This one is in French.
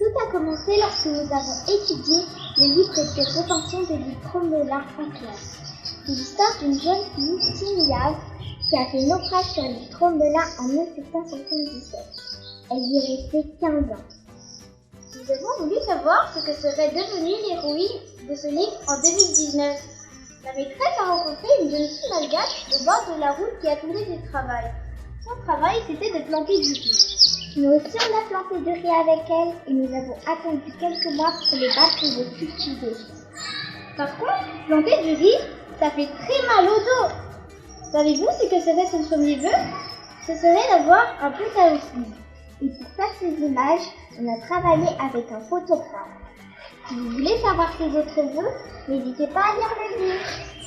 Tout a commencé lorsque nous avons étudié le livre de rétention de l'île Trommelin en classe. C'est l'histoire d'une jeune fille, Simiave, qui a fait naufrage sur l'île Trommelin en 1777. Elle y est restée 15 ans. Nous avons voulu savoir ce que serait devenue l'héroïne de ce livre en 2019. La maîtresse a rencontré une jeune fille malgache au bord de la route qui attendait du travail. Son travail, c'était de planter du riz. Nous aussi, on a planté du riz avec elle et nous avons attendu quelques mois pour le battre et le cultiver. Par contre, planter du riz, ça fait très mal au dos. Savez-vous ce que serait son premier vœu? Ce serait d'avoir un potager. Et pour faire ces images, on a travaillé avec un photographe. Si vous voulez savoir ses autres vœux, n'hésitez pas à lire le livre.